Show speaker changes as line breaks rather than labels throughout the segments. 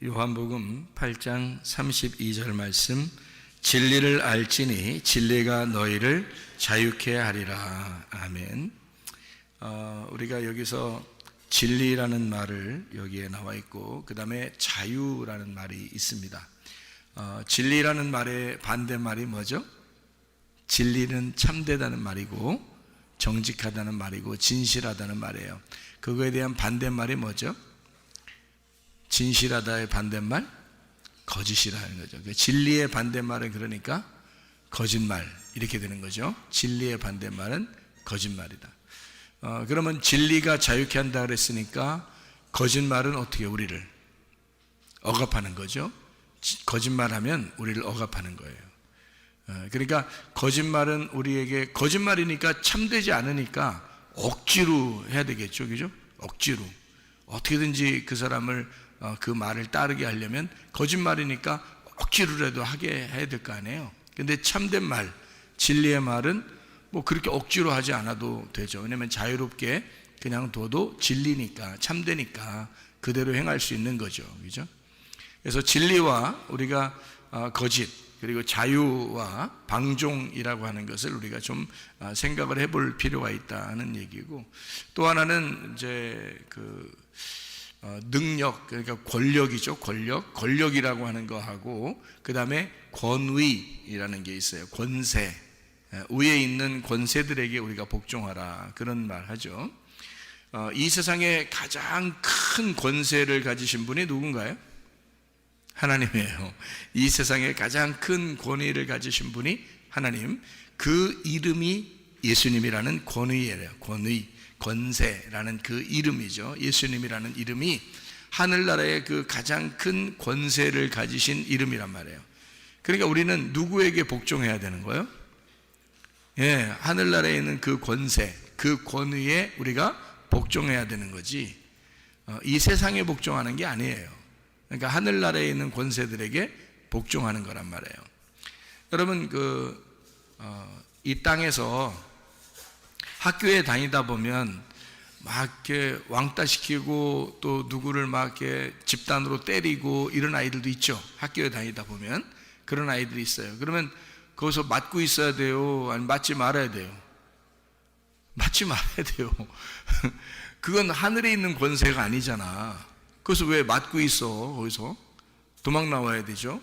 요한복음 8장 32절 말씀, 진리를 알지니 진리가 너희를 자유케 하리라. 아멘. 우리가 여기서 진리라는 말을 여기에 나와 있고, 그 다음에 자유라는 말이 있습니다. 진리라는 말의 반대말이 뭐죠? 진리는 참되다는 말이고, 정직하다는 말이고, 진실하다는 말이에요. 그거에 대한 반대말이 뭐죠? 진실하다의 반대말? 거짓이라는 거죠. 진리의 반대말은 그러니까 거짓말, 이렇게 되는 거죠. 진리의 반대말은 거짓말이다. 그러면 진리가 자유케 한다 그랬으니까 거짓말은 어떻게 우리를 억압하는 거죠. 거짓말하면 우리를 억압하는 거예요. 그러니까 거짓말은 우리에게, 거짓말이니까 참되지 않으니까 억지로 해야 되겠죠. 그죠? 억지로 어떻게든지 그 사람을 그 말을 따르게 하려면 거짓말이니까 억지로라도 하게 해야 될 거 아니에요. 근데 참된 말, 진리의 말은 뭐 그렇게 억지로 하지 않아도 되죠. 왜냐하면 자유롭게 그냥 둬도 진리니까, 참되니까 그대로 행할 수 있는 거죠. 그죠? 그래서 진리와 우리가 거짓, 그리고 자유와 방종이라고 하는 것을 우리가 좀 생각을 해볼 필요가 있다는 얘기고, 또 하나는 이제 능력, 그러니까 권력이죠. 권력이라고 하는 거하고, 그 다음에 권위라는 게 있어요. 권세, 위에 있는 권세들에게 우리가 복종하라, 그런 말 하죠. 이 세상에 가장 큰 권세를 가지신 분이 누군가요? 하나님이에요. 이 세상에 가장 큰 권위를 가지신 분이 하나님, 그 이름이 예수님이라는 권위예요. 권위, 권세라는 그 이름이죠. 예수님이라는 이름이 하늘나라의 그 가장 큰 권세를 가지신 이름이란 말이에요. 그러니까 우리는 누구에게 복종해야 되는 거예요? 예, 하늘나라에 있는 그 권세, 그 권위에 우리가 복종해야 되는 거지, 이 세상에 복종하는 게 아니에요. 그러니까 하늘나라에 있는 권세들에게 복종하는 거란 말이에요. 여러분, 이 땅에서 학교에 다니다 보면 막 이렇게 왕따시키고 또 누구를 막 이렇게 집단으로 때리고 이런 아이들도 있죠. 학교에 다니다 보면 그런 아이들이 있어요. 그러면 거기서 맞고 있어야 돼요? 아니면 맞지 말아야 돼요? 맞지 말아야 돼요. 그건 하늘에 있는 권세가 아니잖아. 그래서 왜 맞고 있어? 거기서 도망 나와야 되죠.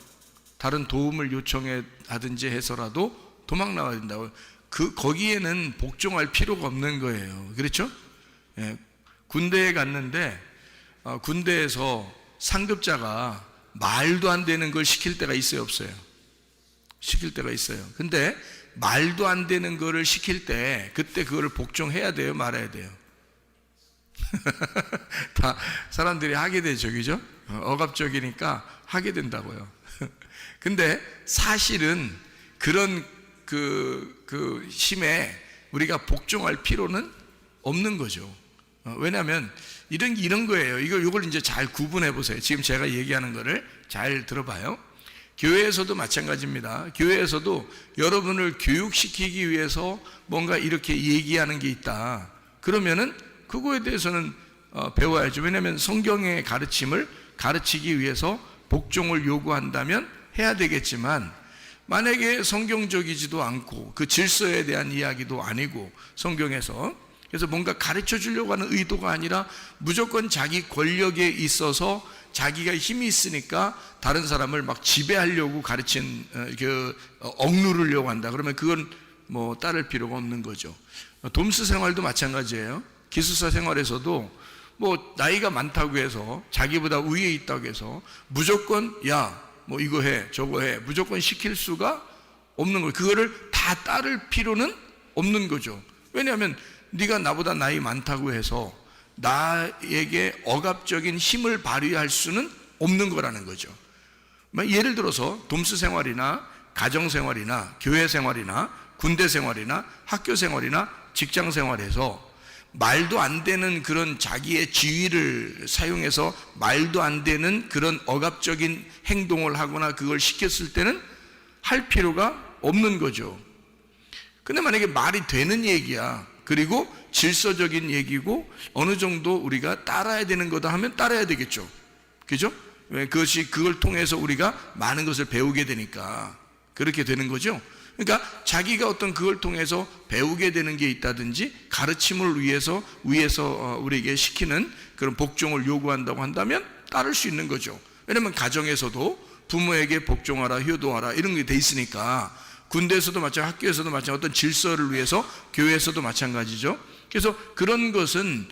다른 도움을 요청해 하든지 해서라도 도망 나와야 된다고. 거기에는 복종할 필요가 없는 거예요. 그렇죠? 예, 군대에 갔는데 군대에서 상급자가 말도 안 되는 걸 시킬 때가 있어요, 없어요? 시킬 때가 있어요. 근데 말도 안 되는 거를 시킬 때 그때 그거를 복종해야 돼요, 말아야 돼요? 다 사람들이 하게 되죠. 그죠? 억압적이니까 하게 된다고요. 근데 사실은 그런 그 힘에 우리가 복종할 필요는 없는 거죠. 왜냐하면 이런 거예요. 이걸 이제 잘 구분해 보세요. 지금 제가 얘기하는 거를 잘 들어봐요. 교회에서도 마찬가지입니다. 교회에서도 여러분을 교육시키기 위해서 뭔가 이렇게 얘기하는 게 있다. 그러면은 그거에 대해서는 배워야죠. 왜냐하면 성경의 가르침을 가르치기 위해서 복종을 요구한다면 해야 되겠지만, 만약에 성경적이지도 않고 그 질서에 대한 이야기도 아니고 성경에서, 그래서 뭔가 가르쳐 주려고 하는 의도가 아니라 무조건 자기 권력에 있어서 자기가 힘이 있으니까 다른 사람을 막 지배하려고 억누르려고 한다. 그러면 그건 뭐 따를 필요가 없는 거죠. 돔스 생활도 마찬가지예요. 기숙사 생활에서도 뭐 나이가 많다고 해서 자기보다 위에 있다고 해서 무조건 뭐 이거 해 저거 해 무조건 시킬 수가 없는 거예요. 그거를 다 따를 필요는 없는 거죠. 왜냐하면 네가 나보다 나이 많다고 해서 나에게 억압적인 힘을 발휘할 수는 없는 거라는 거죠. 예를 들어서 돔스 생활이나 가정 생활이나 교회 생활이나 군대 생활이나 학교 생활이나 직장 생활에서 말도 안 되는 그런 자기의 지위를 사용해서 말도 안 되는 그런 억압적인 행동을 하거나 그걸 시켰을 때는 할 필요가 없는 거죠. 근데 만약에 말이 되는 얘기야, 그리고 질서적인 얘기고 어느 정도 우리가 따라야 되는 거다 하면 따라야 되겠죠. 그죠? 왜? 그걸 통해서 우리가 많은 것을 배우게 되니까 그렇게 되는 거죠. 그러니까 자기가 어떤 그걸 통해서 배우게 되는 게 있다든지 가르침을 위해서 우리에게 시키는 그런 복종을 요구한다고 한다면 따를 수 있는 거죠. 왜냐하면 가정에서도 부모에게 복종하라, 효도하라 이런 게 돼 있으니까, 군대에서도 마찬가지, 학교에서도 마찬가지, 어떤 질서를 위해서 교회에서도 마찬가지죠. 그래서 그런 것은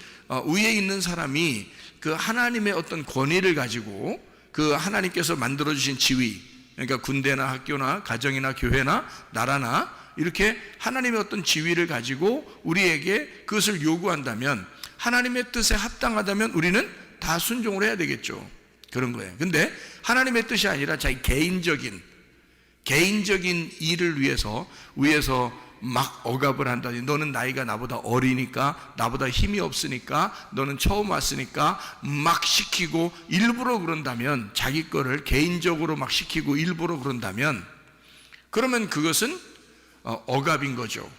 위에 있는 사람이 그 하나님의 어떤 권위를 가지고 그 하나님께서 만들어주신 지위, 그러니까 군대나 학교나 가정이나 교회나 나라나 이렇게 하나님의 어떤 지위를 가지고 우리에게 그것을 요구한다면, 하나님의 뜻에 합당하다면 우리는 다 순종을 해야 되겠죠. 그런 거예요. 근데 하나님의 뜻이 아니라 자기 개인적인 일을 위해서 위에서 막 억압을 한다니, 너는 나이가 나보다 어리니까, 나보다 힘이 없으니까, 너는 처음 왔으니까 막 시키고 일부러 그런다면, 자기 거를 개인적으로 막 시키고 일부러 그런다면, 그러면 그것은 억압인 거죠.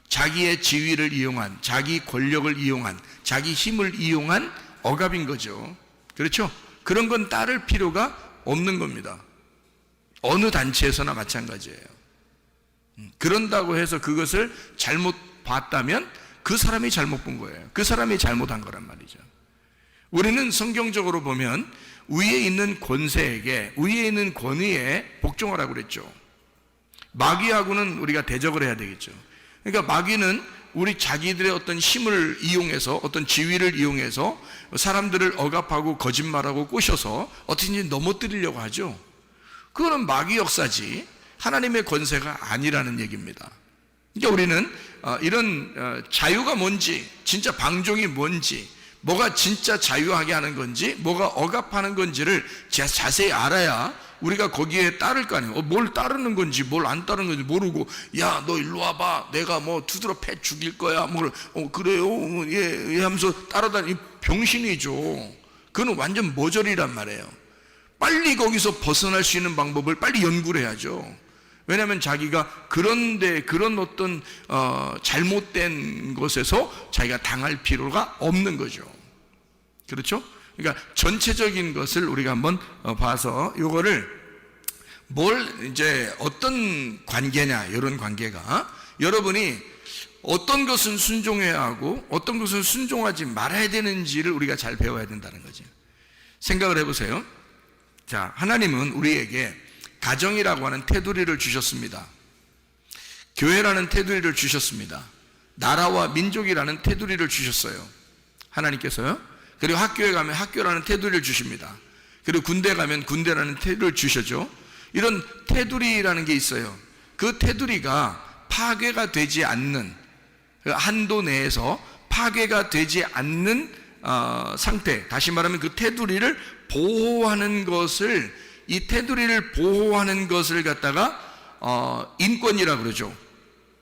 자기의 지위를 이용한, 자기 권력을 이용한, 자기 힘을 이용한 억압인 거죠. 그렇죠? 그런 건 따를 필요가 없는 겁니다. 어느 단체에서나 마찬가지예요. 그런다고 해서 그것을 잘못 봤다면 그 사람이 잘못 본 거예요. 그 사람이 잘못한 거란 말이죠. 우리는 성경적으로 보면 위에 있는 권세에게, 위에 있는 권위에 복종하라고 그랬죠. 마귀하고는 우리가 대적을 해야 되겠죠. 그러니까 마귀는 우리 자기들의 어떤 힘을 이용해서, 어떤 지위를 이용해서 사람들을 억압하고 거짓말하고 꼬셔서 어떻게든지 넘어뜨리려고 하죠. 그거는 마귀 역사지 하나님의 권세가 아니라는 얘기입니다. 그러니까 우리는 이런 자유가 뭔지, 진짜 방종이 뭔지, 뭐가 진짜 자유하게 하는 건지, 뭐가 억압하는 건지를 자세히 알아야 우리가 거기에 따를 거 아니에요. 뭘 따르는 건지 뭘 안 따르는 건지 모르고, 야 너 일로 와봐, 내가 뭐 두드러 패 죽일 거야, 뭐 그래요, 예 하면서 따라다니, 병신이죠. 그건 완전 모절이란 말이에요. 빨리 거기서 벗어날 수 있는 방법을 빨리 연구를 해야죠. 왜냐하면 자기가 그런 어떤 잘못된 것에서 자기가 당할 필요가 없는 거죠. 그렇죠? 그러니까 전체적인 것을 우리가 한번 봐서, 요거를 이제 어떤 관계냐, 이런 관계가 여러분이 어떤 것은 순종해야 하고 어떤 것은 순종하지 말아야 되는지를 우리가 잘 배워야 된다는 거죠. 생각을 해보세요. 자, 하나님은 우리에게 가정이라고 하는 테두리를 주셨습니다. 교회라는 테두리를 주셨습니다. 나라와 민족이라는 테두리를 주셨어요. 하나님께서요. 그리고 학교에 가면 학교라는 테두리를 주십니다. 그리고 군대 가면 군대라는 테두리를 주셨죠. 이런 테두리라는 게 있어요. 그 테두리가 파괴가 되지 않는, 한도 내에서 파괴가 되지 않는 상태, 다시 말하면 그 테두리를 보호하는 것을, 이 테두리를 보호하는 것을 갖다가 인권이라고 그러죠.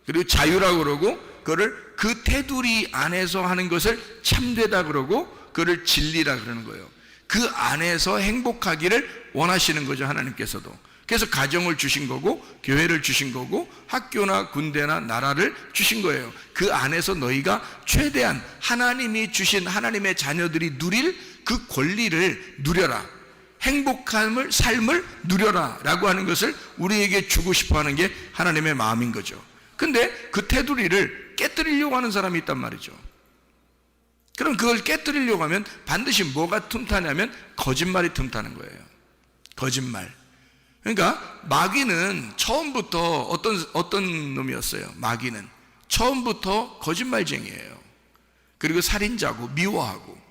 그리고 자유라고 그러고, 그거를 그 테두리 안에서 하는 것을 참되다 그러고, 그거를 진리라 그러는 거예요. 그 안에서 행복하기를 원하시는 거죠, 하나님께서도. 그래서 가정을 주신 거고, 교회를 주신 거고, 학교나 군대나 나라를 주신 거예요. 그 안에서 너희가 최대한 하나님이 주신, 하나님의 자녀들이 누릴 그 권리를 누려라, 삶을 누려라 라고 하는 것을 우리에게 주고 싶어 하는 게 하나님의 마음인 거죠. 근데 그 테두리를 깨뜨리려고 하는 사람이 있단 말이죠. 그럼 그걸 깨뜨리려고 하면 반드시 뭐가 틈타냐면 거짓말이 틈타는 거예요. 거짓말. 그러니까 마귀는 처음부터 어떤 놈이었어요. 마귀는 처음부터 거짓말쟁이에요. 그리고 살인자고 미워하고.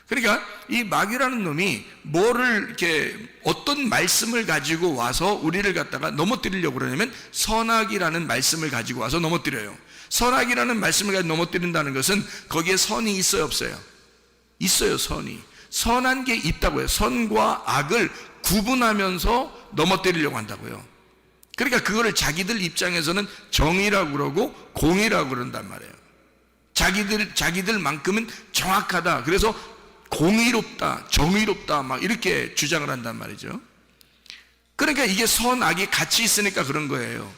그러니까 이 마귀라는 놈이 뭐를 이렇게 어떤 말씀을 가지고 와서 우리를 갖다가 넘어뜨리려고 그러냐면, 선악이라는 말씀을 가지고 와서 넘어뜨려요. 선악이라는 말씀을 가지고 넘어뜨린다는 것은 거기에 선이 있어요, 없어요? 있어요, 선이. 선한 게 있다고요. 선과 악을 구분하면서 넘어뜨리려고 한다고요. 그러니까 그거를 자기들 입장에서는 정의라고 그러고 공의라고 그런단 말이에요. 자기들만큼은 정확하다, 그래서 공의롭다, 정의롭다, 막 이렇게 주장을 한단 말이죠. 그러니까 이게 선악이 같이 있으니까 그런 거예요.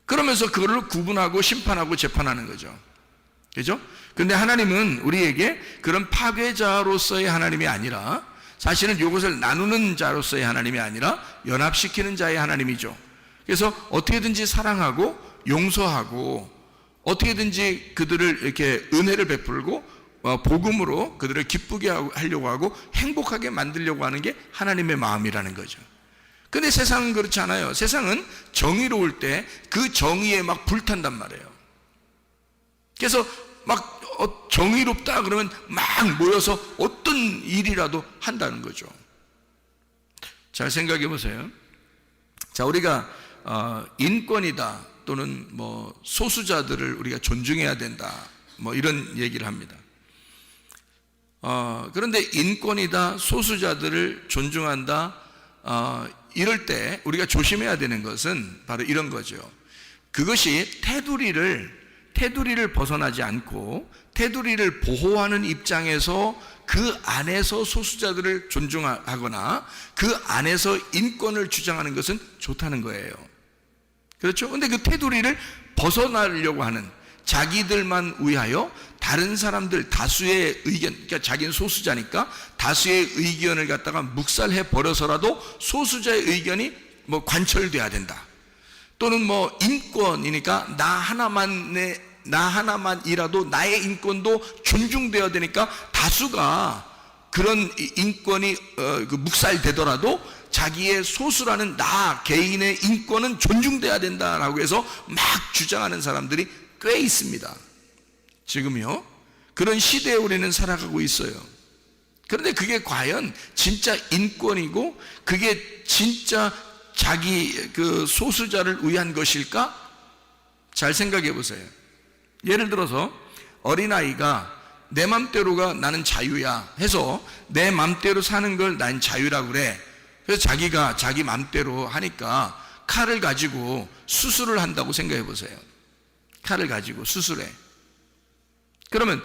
그러면서 그거를 구분하고 심판하고 재판하는 거죠. 그죠? 근데 하나님은 우리에게 그런 파괴자로서의 하나님이 아니라 사실은 이것을 나누는 자로서의 하나님이 아니라 연합시키는 자의 하나님이죠. 그래서 어떻게든지 사랑하고 용서하고 어떻게든지 그들을 이렇게 은혜를 베풀고 복음으로 그들을 기쁘게 하려고 하고 행복하게 만들려고 하는 게 하나님의 마음이라는 거죠. 근데 세상은 그렇지 않아요. 세상은 정의로울 때 그 정의에 막 불탄단 말이에요. 그래서 막 정의롭다 그러면 막 모여서 어떤 일이라도 한다는 거죠. 잘 생각해 보세요. 자, 우리가 인권이다 또는 뭐 소수자들을 우리가 존중해야 된다 뭐 이런 얘기를 합니다. 그런데 인권이다, 소수자들을 존중한다, 이럴 때 우리가 조심해야 되는 것은 바로 이런 거죠. 그것이 테두리를 벗어나지 않고 테두리를 보호하는 입장에서 그 안에서 소수자들을 존중하거나 그 안에서 인권을 주장하는 것은 좋다는 거예요. 그렇죠? 근데 그 테두리를 벗어나려고 하는, 자기들만 위하여 다른 사람들 다수의 의견, 그러니까 자기는 소수자니까 다수의 의견을 갖다가 묵살해 버려서라도 소수자의 의견이 뭐 관철돼야 된다. 또는 뭐 인권이니까 나 하나만이라도 나의 인권도 존중되어야 되니까 다수가 그런 인권이 묵살되더라도 자기의 소수라는 나 개인의 인권은 존중돼야 된다라고 해서 막 주장하는 사람들이 꽤 있습니다. 지금요, 그런 시대에 우리는 살아가고 있어요. 그런데 그게 과연 진짜 인권이고 그게 진짜 자기 그 소수자를 위한 것일까? 잘 생각해 보세요. 예를 들어서 어린아이가 내 맘대로가 나는 자유야 해서 내 맘대로 사는 걸 난 자유라고 그래. 그래서 자기가 자기 맘대로 하니까 칼을 가지고 수술을 한다고 생각해 보세요. 칼을 가지고 수술해. 그러면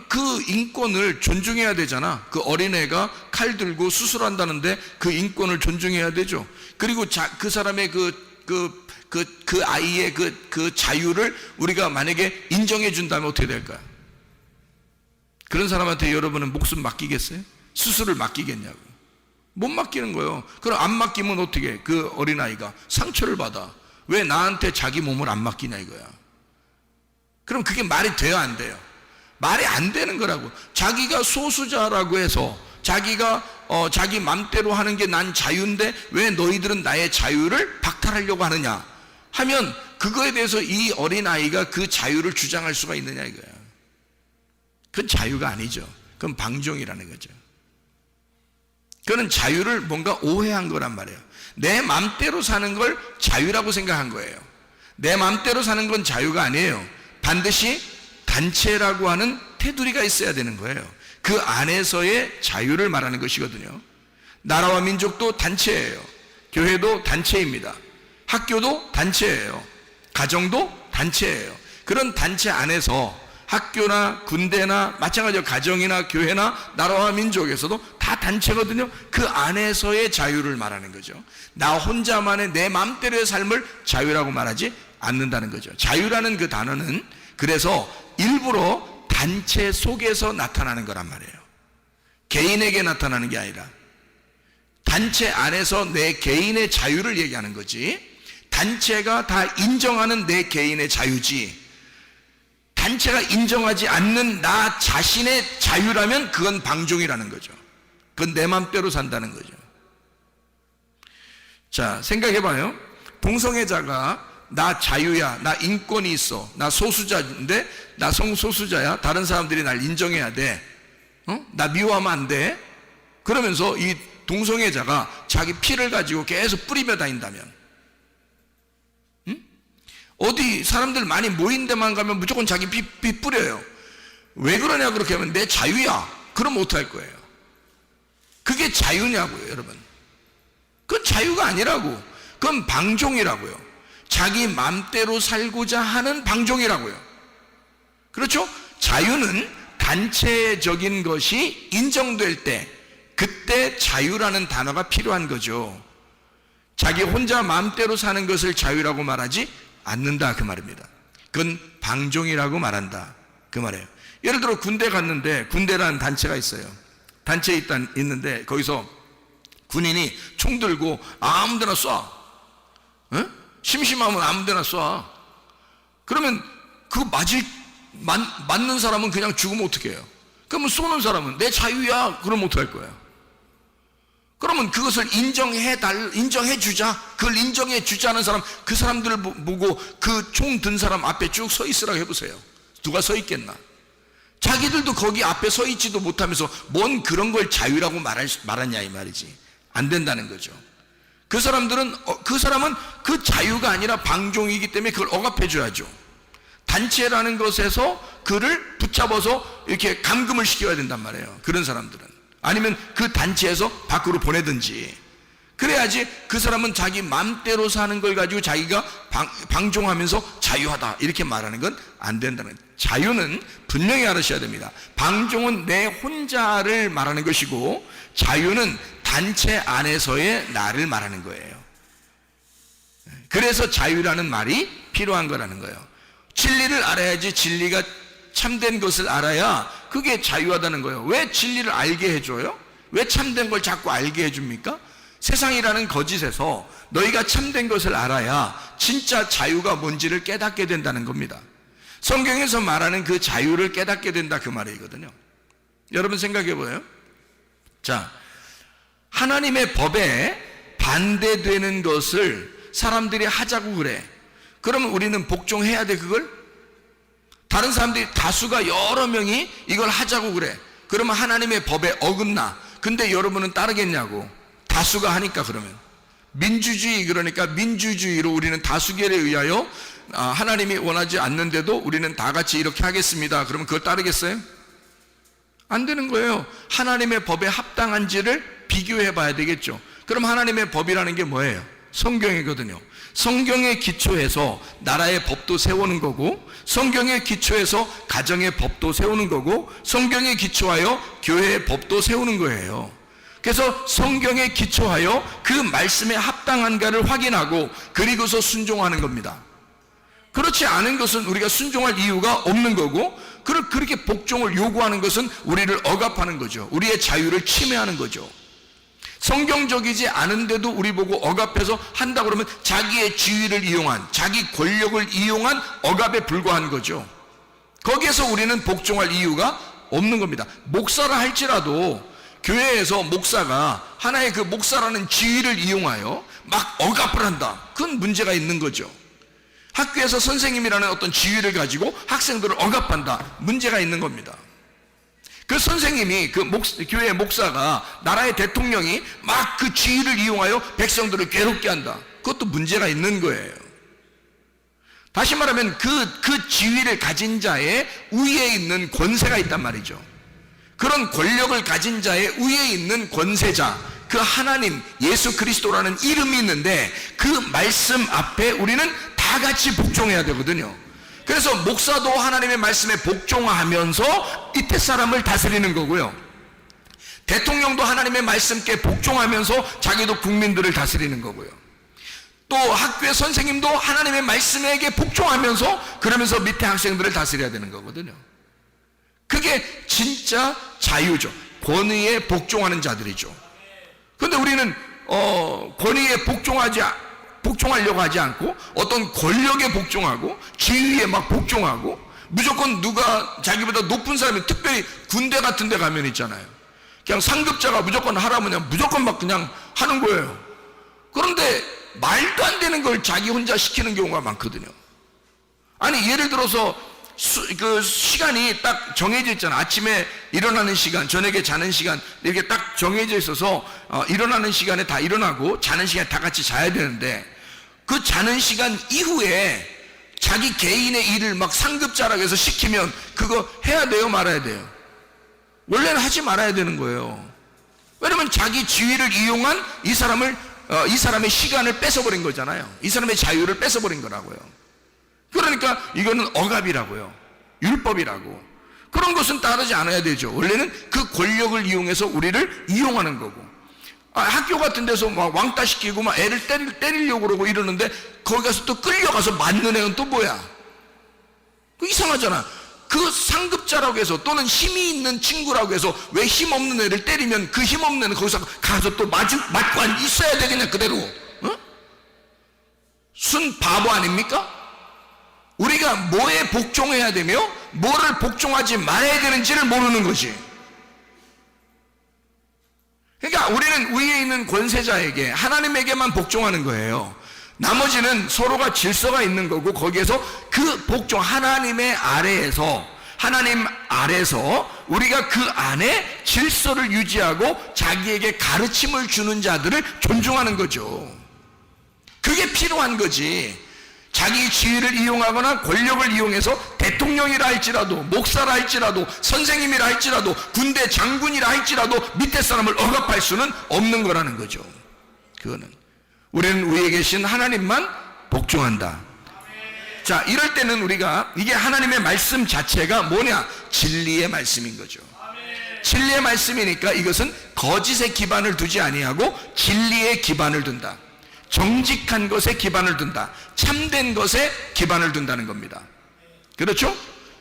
그 인권을 존중해야 되잖아. 그 어린애가 칼 들고 수술한다는데 그 인권을 존중해야 되죠. 그리고 그 사람의 그 아이의 그 자유를 우리가 만약에 인정해 준다면 어떻게 될까요? 그런 사람한테 여러분은 목숨 맡기겠어요? 수술을 맡기겠냐고. 못 맡기는 거예요. 그럼 안 맡기면 어떻게 해? 그 어린아이가 상처를 받아. 왜 나한테 자기 몸을 안 맡기냐 이거야. 그럼 그게 말이 돼요, 안 돼요? 말이 안 되는 거라고. 자기가 소수자라고 해서 자기가 자기 맘대로 하는 게 난 자유인데 왜 너희들은 나의 자유를 박탈하려고 하느냐 하면 그거에 대해서 이 어린아이가 그 자유를 주장할 수가 있느냐 이거야. 그건 자유가 아니죠. 그건 방종이라는 거죠. 그거는 자유를 뭔가 오해한 거란 말이에요. 내 맘대로 사는 걸 자유라고 생각한 거예요. 내 맘대로 사는 건 자유가 아니에요. 반드시 단체라고 하는 테두리가 있어야 되는 거예요. 그 안에서의 자유를 말하는 것이거든요. 나라와 민족도 단체예요. 교회도 단체입니다. 학교도 단체예요. 가정도 단체예요. 그런 단체 안에서 학교나 군대나 마찬가지로 가정이나 교회나 나라와 민족에서도 다 단체거든요. 그 안에서의 자유를 말하는 거죠. 나 혼자만의 내 마음대로의 삶을 자유라고 말하지 않는다는 거죠. 자유라는 그 단어는 그래서 일부러 단체 속에서 나타나는 거란 말이에요. 개인에게 나타나는 게 아니라 단체 안에서 내 개인의 자유를 얘기하는 거지, 단체가 다 인정하는 내 개인의 자유지, 단체가 인정하지 않는 나 자신의 자유라면 그건 방종이라는 거죠. 그건 내 맘대로 산다는 거죠. 자, 생각해봐요. 동성애자가 나 자유야, 나 인권이 있어, 나 소수자인데, 나 성소수자야, 다른 사람들이 날 인정해야 돼, 나 미워하면 안 돼, 그러면서 이 동성애자가 자기 피를 가지고 계속 뿌리며 다닌다면, 어디 사람들 많이 모인 데만 가면 무조건 자기 피 뿌려요. 왜 그러냐 그렇게 하면 내 자유야. 그럼 못할 거예요. 그게 자유냐고요, 여러분. 그건 자유가 아니라고. 그건 방종이라고요. 자기 맘대로 살고자 하는 방종이라고요. 그렇죠? 자유는 단체적인 것이 인정될 때, 그때 자유라는 단어가 필요한 거죠. 자기 혼자 맘대로 사는 것을 자유라고 말하지 않는다 그 말입니다. 그건 방종이라고 말한다 그 말이에요. 예를 들어 군대 갔는데, 군대라는 단체가 있어요. 단체에 있는데 거기서 군인이 총 들고 아무데나 쏴. 심심하면 아무데나 쏴. 그러면 그 맞는 사람은 그냥 죽으면 어떻게 해요? 그러면 쏘는 사람은 내 자유야. 그러면 어떡할 거예요? 그러면 그것을 인정해 주자. 그걸 인정해 주지 않은 사람, 그 사람들을 보고 그 총 든 사람 앞에 쭉 서 있으라고 해보세요. 누가 서 있겠나? 자기들도 거기 앞에 서 있지도 못하면서 뭔 그런 걸 자유라고 말하냐 이 말이지. 안 된다는 거죠. 그 사람은 그 자유가 아니라 방종이기 때문에 그걸 억압해 줘야죠. 단체라는 것에서 그를 붙잡아서 이렇게 감금을 시켜야 된단 말이에요. 그런 사람들은. 아니면 그 단체에서 밖으로 보내든지. 그래야지 그 사람은 자기 맘대로 사는 걸 가지고 자기가 방종하면서 자유하다 이렇게 말하는 건 안 된다는 거예요. 자유는 분명히 알으셔야 됩니다. 방종은 내 혼자를 말하는 것이고 자유는 단체 안에서의 나를 말하는 거예요. 그래서 자유라는 말이 필요한 거라는 거예요. 진리를 알아야지 진리가 참된 것을 알아야 그게 자유하다는 거예요. 왜 진리를 알게 해줘요? 왜 참된 걸 자꾸 알게 해줍니까? 세상이라는 거짓에서 너희가 참된 것을 알아야 진짜 자유가 뭔지를 깨닫게 된다는 겁니다. 성경에서 말하는 그 자유를 깨닫게 된다 그 말이거든요. 여러분 생각해 보세요. 자, 하나님의 법에 반대되는 것을 사람들이 하자고 그래. 그러면 우리는 복종해야 돼 그걸? 다른 사람들이 다수가 여러 명이 이걸 하자고 그래. 그러면 하나님의 법에 어긋나. 근데 여러분은 따르겠냐고. 다수가 하니까. 그러면 민주주의, 그러니까 민주주의로 우리는 다수결에 의하여 하나님이 원하지 않는데도 우리는 다 같이 이렇게 하겠습니다. 그러면 그걸 따르겠어요? 안 되는 거예요. 하나님의 법에 합당한지를 비교해 봐야 되겠죠. 그럼 하나님의 법이라는 게 뭐예요? 성경이거든요. 성경에 기초해서 나라의 법도 세우는 거고, 성경에 기초해서 가정의 법도 세우는 거고, 성경에 기초하여 교회의 법도 세우는 거예요. 그래서 성경에 기초하여 그 말씀에 합당한가를 확인하고 그리고서 순종하는 겁니다. 그렇지 않은 것은 우리가 순종할 이유가 없는 거고, 그렇게 복종을 요구하는 것은 우리를 억압하는 거죠. 우리의 자유를 침해하는 거죠. 성경적이지 않은데도 우리 보고 억압해서 한다 그러면 자기의 지위를 이용한, 자기 권력을 이용한 억압에 불과한 거죠. 거기에서 우리는 복종할 이유가 없는 겁니다. 목사라 할지라도 교회에서 목사가 하나의 그 목사라는 지위를 이용하여 막 억압을 한다. 그건 문제가 있는 거죠. 학교에서 선생님이라는 어떤 지위를 가지고 학생들을 억압한다. 문제가 있는 겁니다. 그 선생님이, 교회의 목사가, 나라의 대통령이 막 그 지위를 이용하여 백성들을 괴롭게 한다. 그것도 문제가 있는 거예요. 다시 말하면 그 지위를 가진 자의 위에 있는 권세가 있단 말이죠. 그런 권력을 가진 자의 위에 있는 권세자, 그 하나님, 예수 그리스도라는 이름이 있는데 그 말씀 앞에 우리는 다 같이 복종해야 되거든요. 그래서 목사도 하나님의 말씀에 복종하면서 이태 사람을 다스리는 거고요. 대통령도 하나님의 말씀께 복종하면서 자기도 국민들을 다스리는 거고요. 또 학교의 선생님도 하나님의 말씀에게 복종하면서 그러면서 밑에 학생들을 다스려야 되는 거거든요. 그게 진짜 자유죠. 권위에 복종하는 자들이죠. 그런데 우리는 권위에 복종하려고 하지 않고 어떤 권력에 복종하고 지위에 막 복종하고 무조건 누가 자기보다 높은 사람이, 특별히 군대 같은 데 가면 있잖아요. 그냥 상급자가 무조건 하라면 그냥 무조건 막 그냥 하는 거예요. 그런데 말도 안 되는 걸 자기 혼자 시키는 경우가 많거든요. 아니 예를 들어서 그 시간이 딱 정해져 있잖아. 아침에 일어나는 시간, 저녁에 자는 시간, 이렇게 딱 정해져 있어서 일어나는 시간에 다 일어나고 자는 시간에 다 같이 자야 되는데 그 자는 시간 이후에 자기 개인의 일을 막 상급자라고 해서 시키면 그거 해야 돼요, 말아야 돼요? 원래는 하지 말아야 되는 거예요. 왜냐면 자기 지위를 이용한 이 사람의 시간을 뺏어버린 거잖아요. 이 사람의 자유를 뺏어버린 거라고요. 그러니까 이거는 억압이라고요. 율법이라고. 그런 것은 따르지 않아야 되죠. 원래는 그 권력을 이용해서 우리를 이용하는 거고. 학교 같은 데서 막 왕따 시키고 막 애를 때리려고 그러고 이러는데 거기 가서 또 끌려가서 맞는 애는 또 뭐야? 그 이상하잖아. 그 상급자라고 해서 또는 힘이 있는 친구라고 해서 왜 힘없는 애를 때리면 그 힘없는 애는 거기서 가서 또 맞고 있어야 되겠냐 그대로. 순 바보 아닙니까? 우리가 뭐에 복종해야 되며 뭐를 복종하지 말아야 되는지를 모르는 거지. 그러니까 우리는 위에 있는 권세자에게 하나님에게만 복종하는 거예요. 나머지는 서로가 질서가 있는 거고 거기에서 그 복종 하나님 아래서 우리가 그 안에 질서를 유지하고 자기에게 가르침을 주는 자들을 존중하는 거죠. 그게 필요한 거지. 자기 지위를 이용하거나 권력을 이용해서 대통령이라 할지라도 목사라 할지라도 선생님이라 할지라도 군대 장군이라 할지라도 밑에 사람을 억압할 수는 없는 거라는 거죠. 그거는 우리는 위에 계신 하나님만 복종한다. 자, 이럴 때는 우리가 이게 하나님의 말씀 자체가 뭐냐? 진리의 말씀인 거죠. 진리의 말씀이니까 이것은 거짓에 기반을 두지 아니하고 진리에 기반을 둔다. 정직한 것에 기반을 둔다. 참된 것에 기반을 둔다는 겁니다. 그렇죠?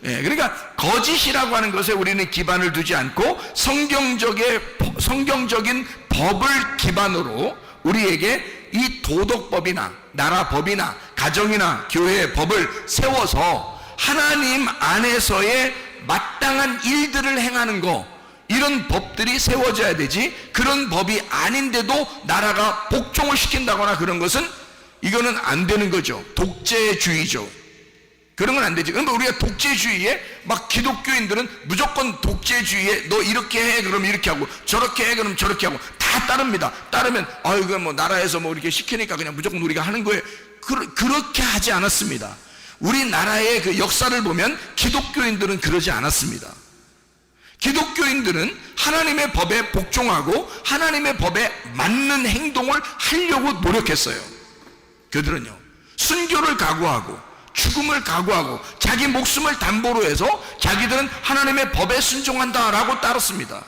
예, 그러니까 거짓이라고 하는 것에 우리는 기반을 두지 않고 성경적인 법을 기반으로 우리에게 이 도덕법이나 나라법이나 가정이나 교회의 법을 세워서 하나님 안에서의 마땅한 일들을 행하는 거, 이런 법들이 세워져야 되지, 그런 법이 아닌데도 나라가 복종을 시킨다거나 그런 것은 이거는 안 되는 거죠. 독재주의죠. 그런 건 안 되지. 그러니까 우리가 독재주의에 막 기독교인들은 무조건 독재주의에 너 이렇게 해 그럼 이렇게 하고 저렇게 해 그럼 저렇게 하고 다 따릅니다. 따르면 이거 뭐 나라에서 뭐 이렇게 시키니까 그냥 무조건 우리가 하는 거예요. 그렇게 하지 않았습니다. 우리나라의 그 역사를 보면 기독교인들은 그러지 않았습니다. 기독교인들은 하나님의 법에 복종하고 하나님의 법에 맞는 행동을 하려고 노력했어요. 그들은요, 순교를 각오하고 죽음을 각오하고 자기 목숨을 담보로 해서 자기들은 하나님의 법에 순종한다라고 따랐습니다.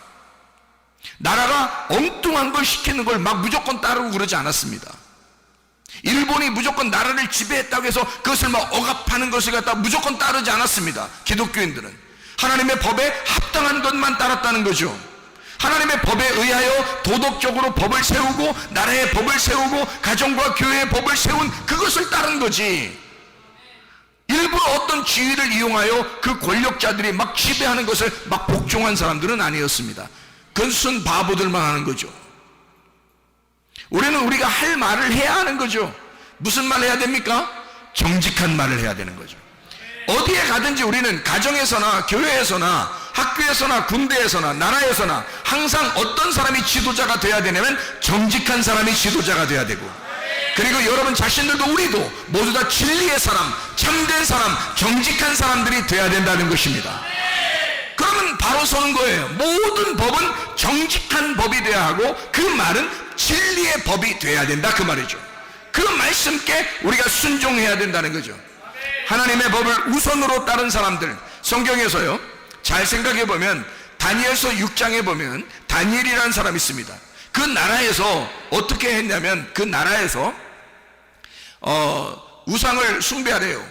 나라가 엉뚱한 걸 시키는 걸 막 무조건 따르고 그러지 않았습니다. 일본이 무조건 나라를 지배했다고 해서 그것을 막 억압하는 것을 갖다 무조건 따르지 않았습니다. 기독교인들은 하나님의 법에 합당한 것만 따랐다는 거죠. 하나님의 법에 의하여 도덕적으로 법을 세우고 나라의 법을 세우고 가정과 교회의 법을 세운 그것을 따른 거지, 일부러 어떤 지위를 이용하여 그 권력자들이 막 지배하는 것을 막 복종한 사람들은 아니었습니다. 그건 순 바보들만 하는 거죠. 우리는 우리가 할 말을 해야 하는 거죠. 무슨 말을 해야 됩니까? 정직한 말을 해야 되는 거죠. 어디에 가든지 우리는 가정에서나 교회에서나 학교에서나 군대에서나 나라에서나 항상 어떤 사람이 지도자가 돼야 되냐면 정직한 사람이 지도자가 돼야 되고, 그리고 여러분 자신들도 우리도 모두 다 진리의 사람, 참된 사람, 정직한 사람들이 돼야 된다는 것입니다. 그러면 바로 서는 거예요. 모든 법은 정직한 법이 돼야 하고 그 말은 진리의 법이 돼야 된다, 그 말이죠. 그 말씀께 우리가 순종해야 된다는 거죠. 하나님의 법을 우선으로 따른 사람들, 성경에서요 잘 생각해 보면 다니엘서 6장에 보면 다니엘이라는 사람이 있습니다. 그 나라에서 어떻게 했냐면 그 나라에서 우상을 숭배하래요.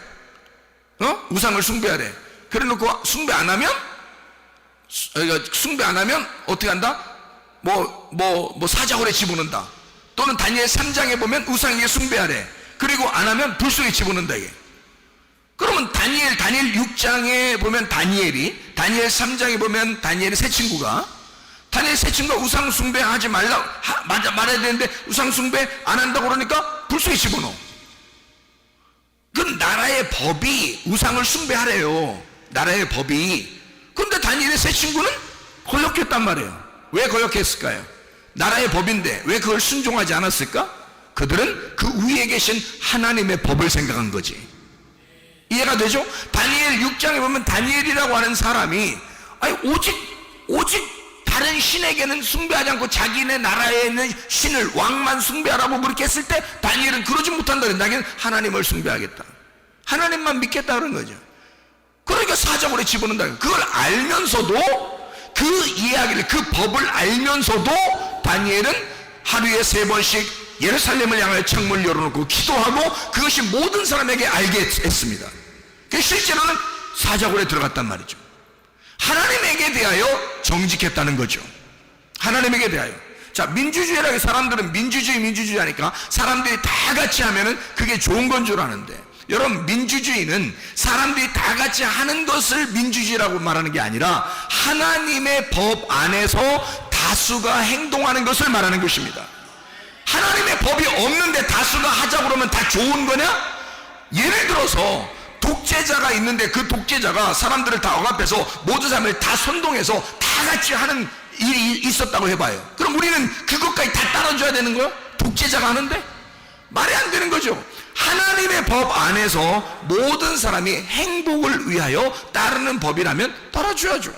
우상을 숭배하래. 그래 놓고 숭배 안 하면 어떻게 한다? 뭐 사자굴에 집어넣는다. 또는 다니엘 3장에 보면 우상에게 숭배하래. 그리고 안 하면 불 속에 집어넣는다 이게. 그러면 다니엘 6장에 보면 다니엘 3장에 보면 다니엘의 세 친구가 우상 숭배하지 말아야 되는데 우상 숭배 안 한다고 그러니까 불 속에 집어넣어. 그 나라의 법이 우상을 숭배하래요. 나라의 법이. 그런데 다니엘의 세 친구는 거역했단 말이에요. 왜 거역했을까요? 나라의 법인데 왜 그걸 순종하지 않았을까? 그들은 그 위에 계신 하나님의 법을 생각한 거지. 이해가 되죠? 다니엘 6장에 보면 다니엘이라고 하는 사람이 오직 다른 신에게는 숭배하지 않고 자기네 나라에 있는 신을, 왕만 숭배하라고 그렇게 했을 때 다니엘은 그러지 못한다. 나는 하나님을 숭배하겠다, 하나님만 믿겠다 그런 거죠. 그러니까 사자굴에 집어넣는다. 그걸 알면서도 그 이야기를, 그 법을 알면서도 다니엘은 하루에 3번씩 예루살렘을 향하여 창문을 열어놓고 기도하고 그것이 모든 사람에게 알게 했습니다. 실제로는 사자굴에 들어갔단 말이죠. 하나님에게 대하여 정직했다는 거죠. 하나님에게 대하여. 자, 민주주의라고 사람들은 민주주의 하니까 사람들이 다 같이 하면은 그게 좋은 건 줄 아는데, 여러분, 민주주의는 사람들이 다 같이 하는 것을 민주주의라고 말하는 게 아니라 하나님의 법 안에서 다수가 행동하는 것을 말하는 것입니다. 하나님의 법이 없는데 다수가 하자고 그러면 다 좋은 거냐? 예를 들어서 독재자가 있는데 그 독재자가 사람들을 다 억압해서 모든 사람을 다 선동해서 다 같이 하는 일이 있었다고 해봐요. 그럼 우리는 그것까지 다 따라줘야 되는 거야? 독재자가 하는데? 말이 안 되는 거죠. 하나님의 법 안에서 모든 사람이 행복을 위하여 따르는 법이라면 따라줘야죠.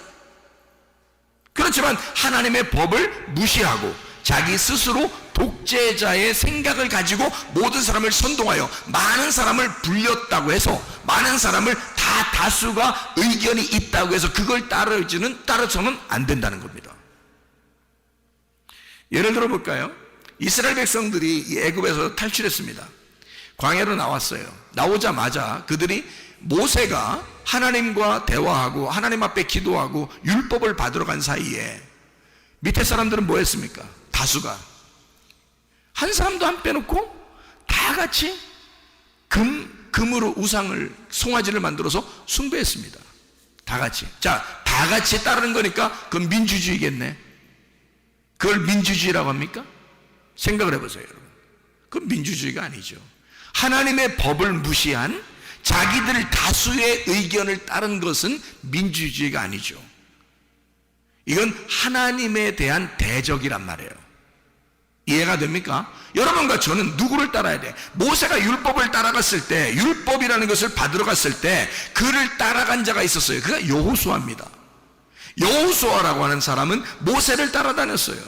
그렇지만 하나님의 법을 무시하고 자기 스스로 독재자의 생각을 가지고 모든 사람을 선동하여 많은 사람을 불렸다고 해서 많은 사람을 다 다수가 의견이 있다고 해서 그걸 따라서는 안 된다는 겁니다. 예를 들어 볼까요? 이스라엘 백성들이 애굽에서 탈출했습니다. 광야로 나왔어요. 나오자마자 그들이 모세가 하나님과 대화하고 하나님 앞에 기도하고 율법을 받으러 간 사이에 밑에 사람들은 뭐 했습니까? 다수가 한 사람도 안 빼놓고 다 같이 금으로 우상을, 송아지를 만들어서 숭배했습니다. 다 같이. 자, 다 같이 따르는 거니까 그건 민주주의겠네. 그걸 민주주의라고 합니까? 생각을 해보세요, 여러분. 그건 민주주의가 아니죠. 하나님의 법을 무시한 자기들 다수의 의견을 따른 것은 민주주의가 아니죠. 이건 하나님에 대한 대적이란 말이에요. 이해가 됩니까? 여러분과 저는 누구를 따라야 돼? 모세가 율법을 따라갔을 때, 율법이라는 것을 받으러 갔을 때 그를 따라간 자가 있었어요. 그가 여호수아입니다. 여호수아라고 하는 사람은 모세를 따라다녔어요.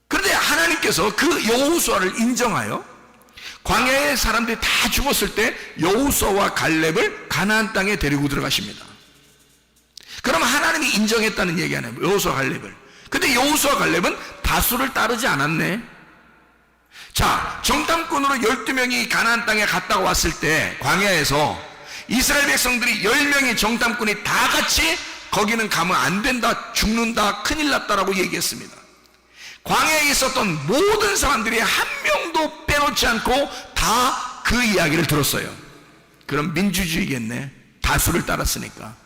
그런데 하나님께서 그 여호수아를 인정하여 광야의 사람들이 다 죽었을 때 여호수아와 갈렙을 가나안 땅에 데리고 들어가십니다. 그럼 하나님이 인정했다는 얘기 아니에요, 여호수아 갈렙을. 근데 여호수아 갈렙은 다수를 따르지 않았네. 자, 정탐꾼으로 12명이 가나안 땅에 갔다가 왔을 때 광야에서 이스라엘 백성들이 10명의 정탐꾼이 다 같이 거기는 가면 안 된다, 죽는다, 큰일 났다라고 얘기했습니다. 광야에 있었던 모든 사람들이 한 명도 빼놓지 않고 다 그 이야기를 들었어요. 그럼 민주주의겠네, 다수를 따랐으니까.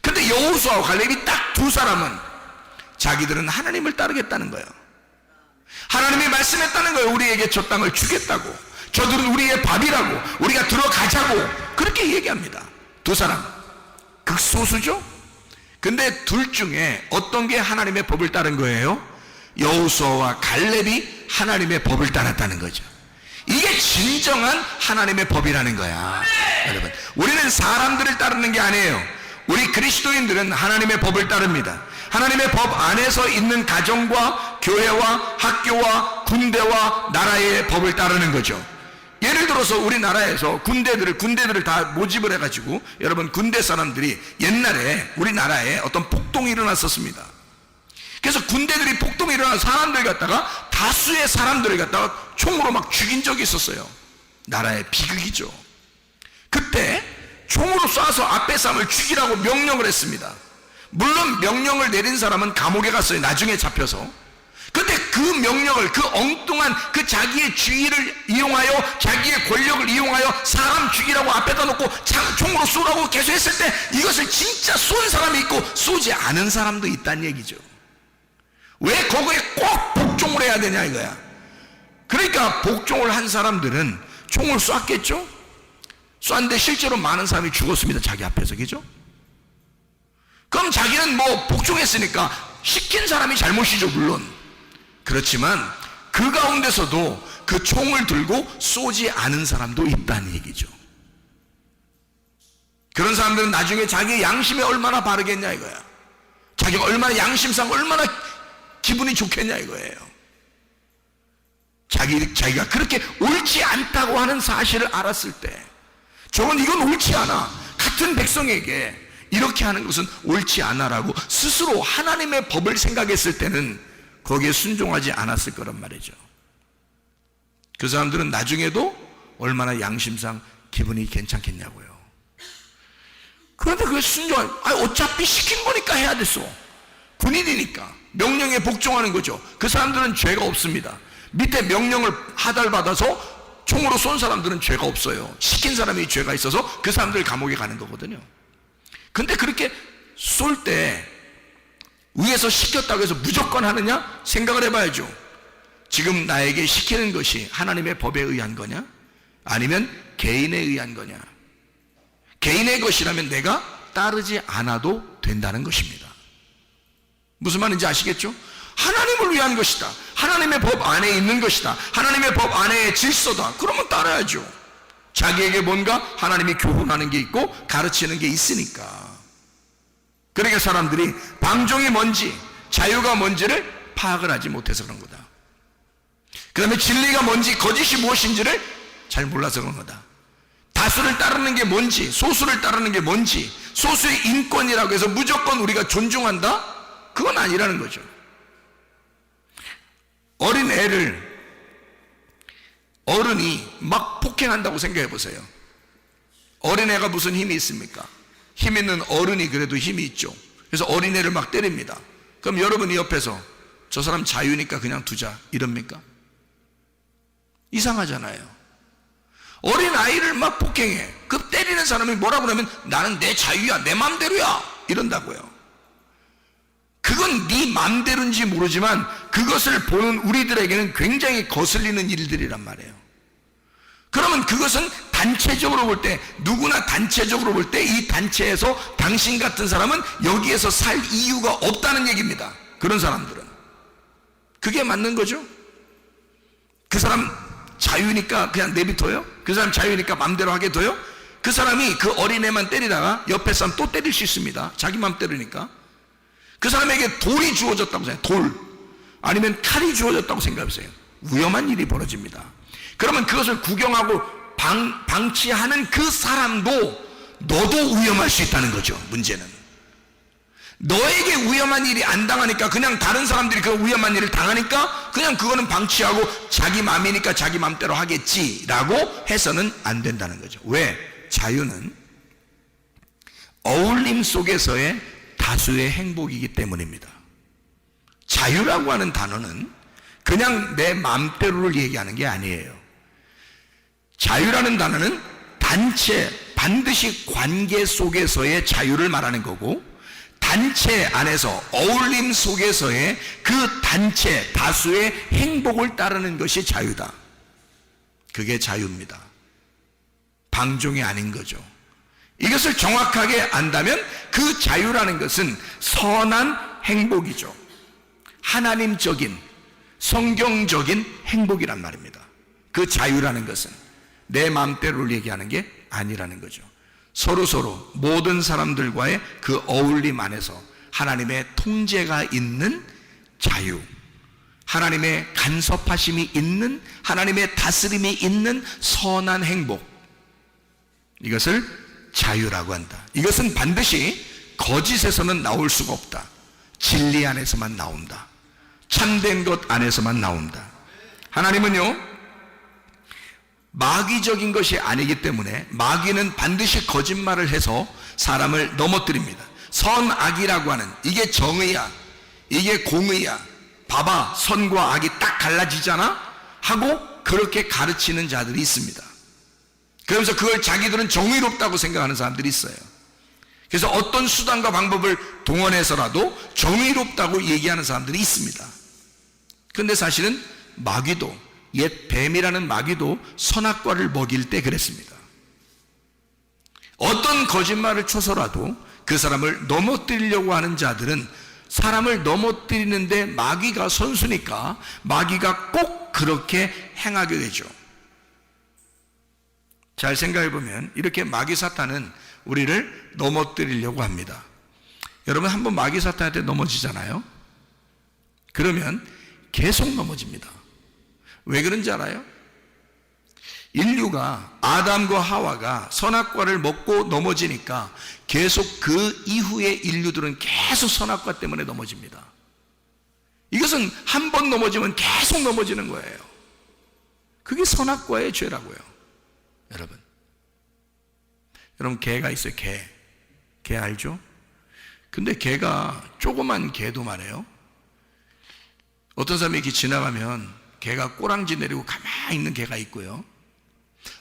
근데 여호수아와 갈렙이 딱 두 사람은 자기들은 하나님을 따르겠다는 거예요. 하나님이 말씀했다는 거예요. 우리에게 저 땅을 주겠다고, 저들은 우리의 밥이라고, 우리가 들어가자고 그렇게 얘기합니다. 두 사람, 극소수죠. 근데 둘 중에 어떤 게 하나님의 법을 따른 거예요? 여호수아와 갈렙이 하나님의 법을 따랐다는 거죠. 이게 진정한 하나님의 법이라는 거야. 여러분, 우리는 사람들을 따르는 게 아니에요. 우리 그리스도인들은 하나님의 법을 따릅니다. 하나님의 법 안에서 있는 가정과 교회와 학교와 군대와 나라의 법을 따르는 거죠. 예를 들어서 우리나라에서 군대들을 다 모집을 해가지고, 여러분, 군대 사람들이 옛날에 우리나라에 어떤 폭동이 일어났었습니다. 그래서 군대들이 폭동이 일어나서 사람들 갖다가, 다수의 사람들을 갖다가 총으로 막 죽인 적이 있었어요. 나라의 비극이죠. 그때 총으로 쏴서 앞에 사람을 죽이라고 명령을 했습니다. 물론 명령을 내린 사람은 감옥에 갔어요, 나중에 잡혀서. 근데 그 명령을, 그 엉뚱한 그 자기의 지위를 이용하여, 자기의 권력을 이용하여 사람 죽이라고 앞에다 놓고 총으로 쏘라고 계속 했을 때 이것을 진짜 쏜 사람이 있고 쏘지 않은 사람도 있다는 얘기죠. 왜 거기에 꼭 복종을 해야 되냐 이거야. 그러니까 복종을 한 사람들은 총을 쐈겠죠. 쐈는데 실제로 많은 사람이 죽었습니다, 자기 앞에서. 그죠? 그럼 자기는 뭐 복종했으니까 시킨 사람이 잘못이죠, 물론. 그렇지만 그 가운데서도 그 총을 들고 쏘지 않은 사람도 있다는 얘기죠. 그런 사람들은 나중에 자기의 양심이 얼마나 바르겠냐 이거야. 자기가 얼마나 양심상 얼마나 기분이 좋겠냐 이거예요. 자기가 그렇게 옳지 않다고 하는 사실을 알았을 때, 저건 이건 옳지 않아, 같은 백성에게 이렇게 하는 것은 옳지 않아라고 스스로 하나님의 법을 생각했을 때는 거기에 순종하지 않았을 거란 말이죠. 그 사람들은 나중에도 얼마나 양심상 기분이 괜찮겠냐고요. 그런데 그게 순종한, 어차피 시킨 거니까 해야 됐어. 군인이니까 명령에 복종하는 거죠. 그 사람들은 죄가 없습니다. 밑에 명령을 하달받아서 총으로 쏜 사람들은 죄가 없어요. 시킨 사람이 죄가 있어서 그 사람들 감옥에 가는 거거든요. 근데 그렇게 쏠 때 위에서 시켰다고 해서 무조건 하느냐? 생각을 해봐야죠. 지금 나에게 시키는 것이 하나님의 법에 의한 거냐? 아니면 개인에 의한 거냐? 개인의 것이라면 내가 따르지 않아도 된다는 것입니다. 무슨 말인지 아시겠죠? 하나님을 위한 것이다. 하나님의 법 안에 있는 것이다. 하나님의 법 안에의 질서다. 그러면 따라야죠. 자기에게 뭔가 하나님이 교훈하는 게 있고 가르치는 게 있으니까. 그러니까 사람들이 방종이 뭔지, 자유가 뭔지를 파악을 하지 못해서 그런 거다. 그 다음에 진리가 뭔지, 거짓이 무엇인지를 잘 몰라서 그런 거다. 다수를 따르는 게 뭔지, 소수를 따르는 게 뭔지, 소수의 인권이라고 해서 무조건 우리가 존중한다? 그건 아니라는 거죠. 어린 애를 어른이 막 폭행한다고 생각해 보세요. 어린애가 무슨 힘이 있습니까? 힘 있는 어른이 그래도 힘이 있죠. 그래서 어린애를 막 때립니다. 그럼 여러분이 옆에서 저 사람 자유니까 그냥 두자 이럽니까? 이상하잖아요. 어린 아이를 막 폭행해. 그 때리는 사람이 뭐라고 그러면 나는 내 자유야, 내 맘대로야 이런다고요. 그건 네 맘대로인지 모르지만 그것을 보는 우리들에게는 굉장히 거슬리는 일들이란 말이에요. 그러면 그것은 단체적으로 볼 때, 누구나 단체적으로 볼 때 이 단체에서 당신 같은 사람은 여기에서 살 이유가 없다는 얘기입니다. 그런 사람들은. 그게 맞는 거죠? 그 사람 자유니까 그냥 내비둬요? 그 사람 자유니까 맘대로 하게 둬요? 그 사람이 그 어린애만 때리다가 옆에 사람 또 때릴 수 있습니다. 자기 맘대로니까. 그 사람에게 돌이 주어졌다고 생각해요. 돌. 아니면 칼이 주어졌다고 생각해보세요. 위험한 일이 벌어집니다. 그러면 그것을 구경하고 방치하는 그 사람도 너도 위험할 수 있다는 거죠. 문제는 너에게 위험한 일이 안 당하니까, 그냥 다른 사람들이 그 위험한 일을 당하니까 그냥 그거는 방치하고 자기 마음이니까 자기 마음대로 하겠지라고 해서는 안 된다는 거죠. 왜? 자유는 어울림 속에서의 다수의 행복이기 때문입니다. 자유라고 하는 단어는 그냥 내 마음대로를 얘기하는 게 아니에요. 자유라는 단어는 단체, 반드시 관계 속에서의 자유를 말하는 거고, 단체 안에서 어울림 속에서의 그 단체 다수의 행복을 따르는 것이 자유다. 그게 자유입니다. 방종이 아닌 거죠. 이것을 정확하게 안다면 그 자유라는 것은 선한 행복이죠. 하나님적인 성경적인 행복이란 말입니다. 그 자유라는 것은 내 마음대로를 얘기하는 게 아니라는 거죠. 서로 모든 사람들과의 그 어울림 안에서 하나님의 통제가 있는 자유, 하나님의 간섭하심이 있는, 하나님의 다스림이 있는 선한 행복, 이것을 자유라고 한다. 이것은 반드시 거짓에서는 나올 수가 없다. 진리 안에서만 나온다. 참된 것 안에서만 나온다. 하나님은요, 마귀적인 것이 아니기 때문에 마귀는 반드시 거짓말을 해서 사람을 넘어뜨립니다. 선악이라고 하는, 이게 정의야, 이게 공의야, 봐봐 선과 악이 딱 갈라지잖아 하고 그렇게 가르치는 자들이 있습니다. 그러면서 그걸 자기들은 정의롭다고 생각하는 사람들이 있어요. 그래서 어떤 수단과 방법을 동원해서라도 정의롭다고 얘기하는 사람들이 있습니다. 그런데 사실은 마귀도, 옛 뱀이라는 마귀도 선악과를 먹일 때 그랬습니다. 어떤 거짓말을 쳐서라도 그 사람을 넘어뜨리려고 하는 자들은 사람을 넘어뜨리는데 마귀가 선수니까 마귀가 꼭 그렇게 행하게 되죠. 잘 생각해 보면 이렇게 마귀 사탄은 우리를 넘어뜨리려고 합니다. 여러분 한번 마귀 사탄한테 넘어지잖아요. 그러면 계속 넘어집니다. 왜 그런지 알아요? 인류가, 아담과 하와가 선악과를 먹고 넘어지니까 계속 그 이후의 인류들은 계속 선악과 때문에 넘어집니다. 이것은 한 번 넘어지면 계속 넘어지는 거예요. 그게 선악과의 죄라고요. 여러분 개가 있어요. 개. 개 알죠? 근데 개가, 조그만 개도 말이에요, 어떤 사람이 이렇게 지나가면 개가 꼬랑지 내리고 가만히 있는 개가 있고요,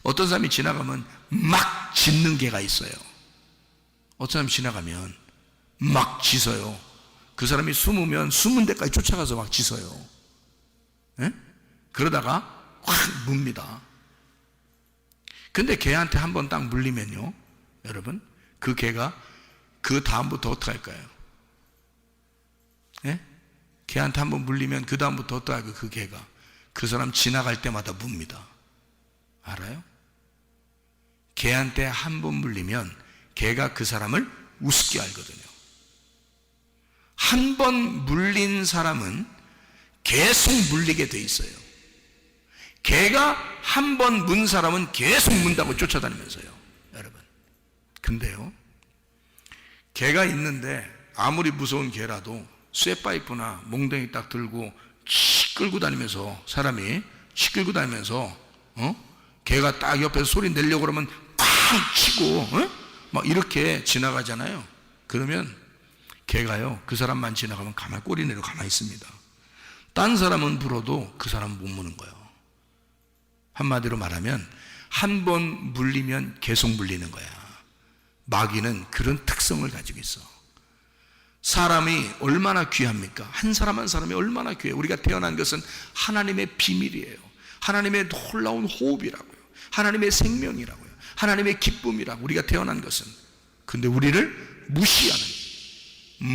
어떤 사람이 지나가면 막 짖는 개가 있어요. 어떤 사람이 지나가면 막 짖어요. 그 사람이 숨으면 숨은 데까지 쫓아가서 막 짖어요. 예? 그러다가 확 뭅니다. 근데 개한테 한번 딱 물리면요, 여러분, 그 개가 그 다음부터 어떻게 할까요? 예? 개한테 한번 물리면 그 다음부터 어떻게 할까요? 그 개가 그 사람 지나갈 때마다 뭅니다. 알아요? 개한테 한번 물리면 개가 그 사람을 우습게 알거든요. 한 번 물린 사람은 계속 물리게 돼 있어요. 개가 한 번 문 사람은 계속 문다고 쫓아다니면서요, 여러분. 근데요, 개가 있는데 아무리 무서운 개라도 쇠파이프나 몽둥이 딱 들고 치 끌고 다니면서, 사람이 치 끌고 다니면서 개가 딱 옆에서 소리 내려고 그러면 쾅 치고 막 이렇게 지나가잖아요. 그러면 개가요, 그 사람만 지나가면 가만히 꼬리 내려 가만히 있습니다. 딴 사람은 물어도 그 사람은 못 무는 거예요. 한마디로 말하면 한 번 물리면 계속 물리는 거야. 마귀는 그런 특성을 가지고 있어. 사람이 얼마나 귀합니까? 한 사람 한 사람이 얼마나 귀해요. 우리가 태어난 것은 하나님의 비밀이에요. 하나님의 놀라운 호흡이라고요. 하나님의 생명이라고요. 하나님의 기쁨이라고, 우리가 태어난 것은. 근데 우리를 무시하는,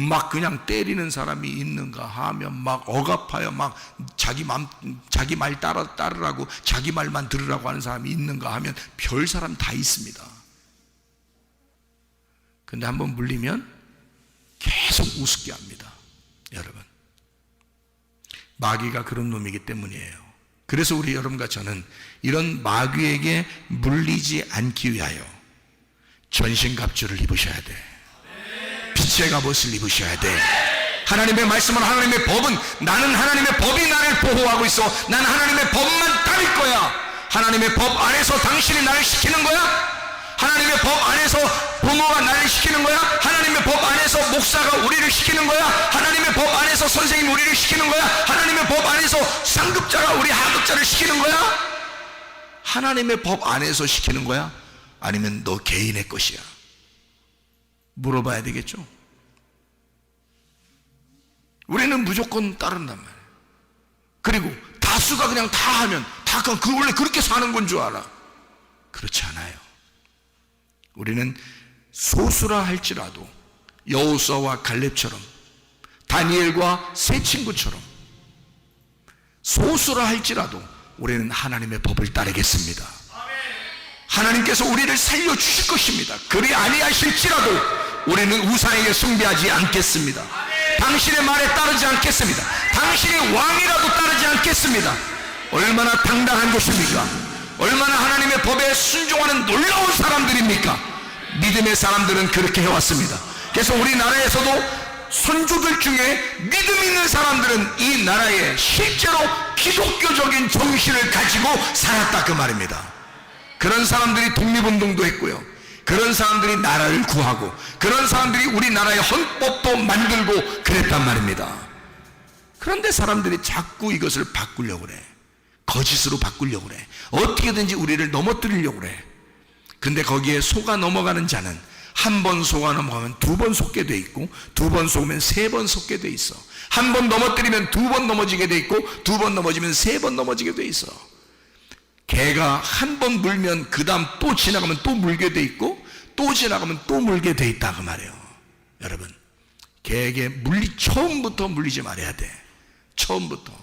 막 그냥 때리는 사람이 있는가 하면 막 억압하여 막 자기 말 따르라고, 자기 말만 들으라고 하는 사람이 있는가 하면 별 사람 다 있습니다. 근데 한번 물리면 계속 우습게 합니다, 여러분. 마귀가 그런 놈이기 때문이에요. 그래서 우리 여러분과 저는 이런 마귀에게 물리지 않기 위하여 전신갑주를 입으셔야 돼. 빛의 갑옷을 입으셔야 돼. 하나님의 말씀은, 하나님의 법은, 나는 하나님의 법이 나를 보호하고 있어. 나는 하나님의 법만 따를 거야. 하나님의 법 안에서 당신이 나를 시키는 거야? 하나님의 법 안에서 부모가 나를 시키는 거야? 하나님의 법 안에서 목사가 우리를 시키는 거야? 하나님의 법 안에서 선생님이 우리를 시키는 거야? 하나님의 법 안에서 상급자가 우리 하급자를 시키는 거야? 하나님의 법 안에서 시키는 거야? 아니면 너 개인의 것이야? 물어봐야 되겠죠. 우리는 무조건 따른단 말이에요. 그리고 다수가 그냥 다 하면 다 그 원래 그렇게 사는 건 줄 알아. 그렇지 않아요. 우리는 소수라 할지라도 여호수아와 갈렙처럼, 다니엘과 세 친구처럼 소수라 할지라도 우리는 하나님의 법을 따르겠습니다. 하나님께서 우리를 살려주실 것입니다. 그리 아니하실지라도 우리는 우상에게 숭배하지 않겠습니다. 당신의 말에 따르지 않겠습니다. 당신의 왕이라도 따르지 않겠습니다. 얼마나 당당한 것입니까? 얼마나 하나님의 법에 순종하는 놀라운 사람들입니까? 믿음의 사람들은 그렇게 해왔습니다. 그래서 우리나라에서도 선조들 중에 믿음 있는 사람들은 이 나라에 실제로 기독교적인 정신을 가지고 살았다, 그 말입니다. 그런 사람들이 독립운동도 했고요, 그런 사람들이 나라를 구하고, 그런 사람들이 우리나라의 헌법도 만들고 그랬단 말입니다. 그런데 사람들이 자꾸 이것을 바꾸려고 그래. 거짓으로 바꾸려고 그래. 어떻게든지 우리를 넘어뜨리려고 그래. 근데 거기에 속아 넘어가는 자는 한 번 속아 넘어가면 두 번 속게 돼 있고, 두 번 속으면 세 번 속게 돼 있어. 한 번 넘어뜨리면 두 번 넘어지게 돼 있고, 두 번 넘어지면 세 번 넘어지게 돼 있어. 개가 한 번 물면 그 다음 또 지나가면 또 물게 돼 있고, 또 지나가면 또 물게 돼 있다, 그 말이에요. 여러분, 개에게 처음부터 물리지 말아야 돼. 처음부터.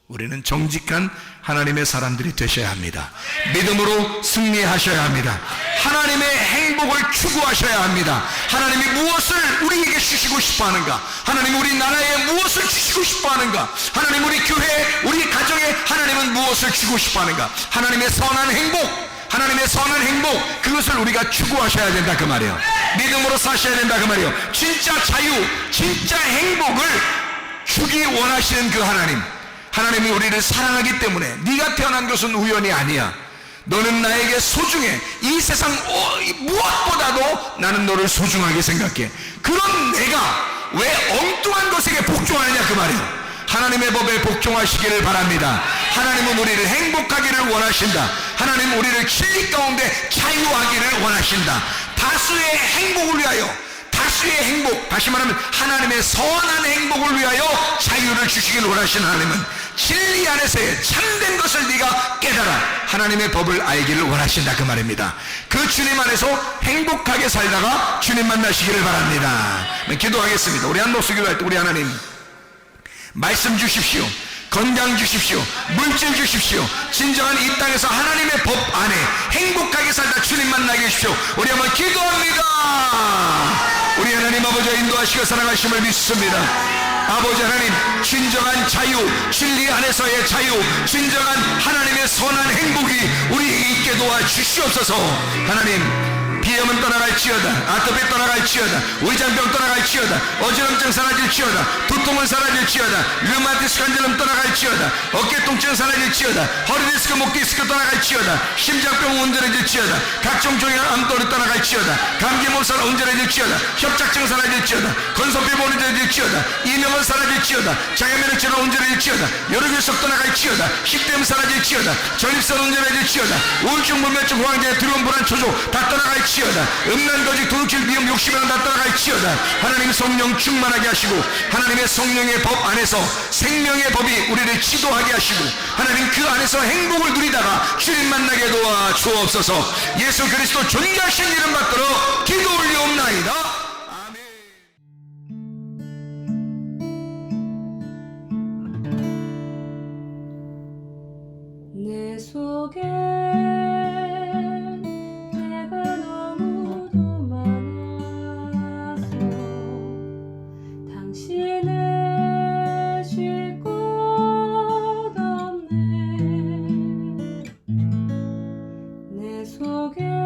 우리는 정직한 하나님의 사람들이 되셔야 합니다. 믿음으로 승리하셔야 합니다. 하나님의 행복을 추구하셔야 합니다. 하나님이 무엇을 우리에게 주시고 싶어하는가? 하나님이 우리 나라에 무엇을 주시고 싶어하는가? 하나님 우리 교회에, 우리 가정에 하나님은 무엇을 주고 싶어하는가? 하나님의 선한 행복, 하나님의 선한 행복, 그것을 우리가 추구하셔야 된다, 그 말이에요. 믿음으로 사셔야 된다, 그 말이에요. 진짜 자유, 진짜 행복을 주기 원하시는 그 하나님이 우리를 사랑하기 때문에, 네가 태어난 것은 우연이 아니야. 너는 나에게 소중해. 이 세상 무엇보다도 나는 너를 소중하게 생각해. 그런 내가 왜 엉뚱한 것에게 복종하느냐 그 말이에요. 하나님의 법에 복종하시기를 바랍니다. 하나님은 우리를 행복하기를 원하신다. 하나님은 우리를 진리 가운데 자유하기를 원하신다. 다수의 행복을 위하여, 다수의 행복, 다시 말하면 하나님의 선한 행복을 위하여 자유를 주시기를 원하시는 하나님은 진리 안에서의 참된 것을 네가 깨달아 하나님의 법을 알기를 원하신다 그 말입니다. 그 주님 안에서 행복하게 살다가 주님 만나시기를 바랍니다. 기도하겠습니다. 우리 한 목소 기도할 때 우리 하나님 말씀 주십시오. 건강 주십시오. 물질 주십시오. 진정한 이 땅에서 하나님의 법 안에 행복하게 살다 주님 만나게 해주십시오. 우리 한번 기도합니다. 우리 하나님 아버지의 인도하시고 사랑하심을 믿습니다. 아버지 하나님, 진정한 자유, 진리 안에서의 자유, 진정한 하나님의 선한 행복이 우리에게 있게 도와주시옵소서. 하나님, 비염은 떠나갈지어다, 아토피 떠나갈지어다, 위장병 떠나갈지어다, 어지럼증 사라질지어다, 두통은 사라질지어다, 류마티스 관절염 떠나갈지어다, 어깨 통증 사라질지어다, 허리디스크 목디스크 떠나갈지어다, 심장병 온전해질지어다, 각종 종양 암도를 떠나갈지어다, 감기 몸살 온전해질지어다, 협착증 사라질지어다, 건선피부 온전해질지어다, 이명은 사라질지어다, 장애면역질환 온전해질지어다, 혈류결석 떠나갈지어다, 식대염 사라질지어다, 전립선 온전해질지어다, 우울증 불면증 호황제 두려움 불안 초조 다 떠나갈지어다, 음란거짓 도둑질 비염 욕심이란 다 떠나갈지어다. 하나님 성령 충만하게 하시고 하나님의 성령의 법 안에서 생명의 법이 우리를 지도하게 하시고 하나님 그 안에서 행복을 누리다가 주님 만나게 도와 주옵소서. 예수 그리스도 존귀하신 이름 받들어 기도 올리옵나이다.
내 속에 속에